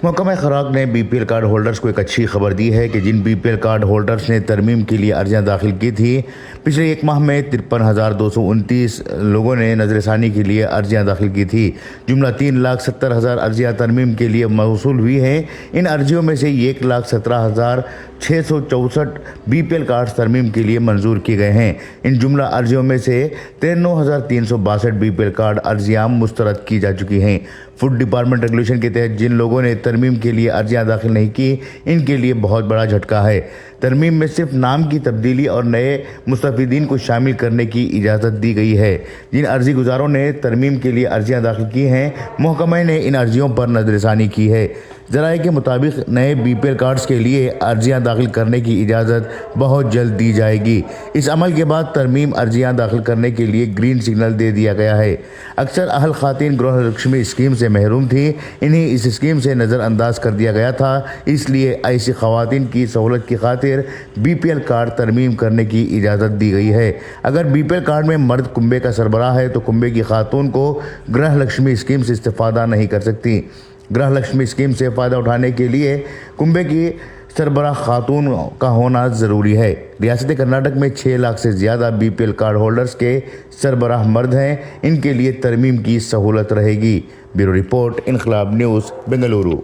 محکمہ خوراک نے B P L card holders کو ایک اچھی خبر دی ہے کہ جن B P L card holders نے ترمیم کے لیے عرضیاں داخل کی تھی، پچھلے ایک ماہ میں 53,229 لوگوں نے نظر ثانی کے لیے عرضیاں داخل کی تھی، جملہ 3,70,000 عرضیاں ترمیم کے لیے موصول ہوئی ہیں۔ ان عرضیوں میں سے 1,17,664 بی پی ایل کارڈز ترمیم کے لیے منظور کیے گئے ہیں۔ ان جملہ عرضیوں میں سے 93,362 بی پی ایل کارڈ عرضیاں مسترد کی جا چکی ہیں۔ فوڈ ڈپارٹمنٹ ریگولیشن کے تحت جن لوگوں نے ترمیم کے لیے عرضیاں داخل نہیں کی، ان کے لیے بہت بڑا جھٹکا ہے۔ ترمیم میں صرف نام کی تبدیلی اور نئے مستفیدین کو شامل کرنے کی اجازت دی گئی ہے۔ جن عرضی گزاروں نے ترمیم کے لیے عرضیاں داخل کی ہیں، محکمہ نے ان عرضیوں پر نظر ثانی کی ہے۔ ذرائع کے مطابق نئے بی پی ایل کارڈز کے لیے عرضیاں داخل کرنے کی اجازت بہت جلد دی جائے گی۔ اس عمل کے بعد ترمیم عرضیاں داخل کرنے کے لیے گرین سگنل دے دیا گیا ہے۔ اکثر اہل خواتین گرہ لکشمی اسکیم سے محروم تھیں، انہیں اس اسکیم سے نظر انداز کر دیا گیا تھا، اس لیے ایسی خواتین کی سہولت کی خاطر بی پی ایل کارڈ ترمیم کرنے کی اجازت دی گئی ہے۔ اگر بی پی ایل کارڈ میں مرد کنبے کا سربراہ ہے تو کنبے کی خاتون کو گرہ لکشمی اسکیم سے استفادہ نہیں کر سکتی۔ گرہ لکشمی اسکیم سے فائدہ اٹھانے کے لیے کنبے کی سربراہ خاتون کا ہونا ضروری ہے۔ ریاست کرناٹک میں 6 لاکھ سے زیادہ B P L card holders کے سربراہ مرد ہیں، ان کے لیے ترمیم کی سہولت رہے گی۔ بیورو رپورٹ، انقلاب نیوز، بنگلورو۔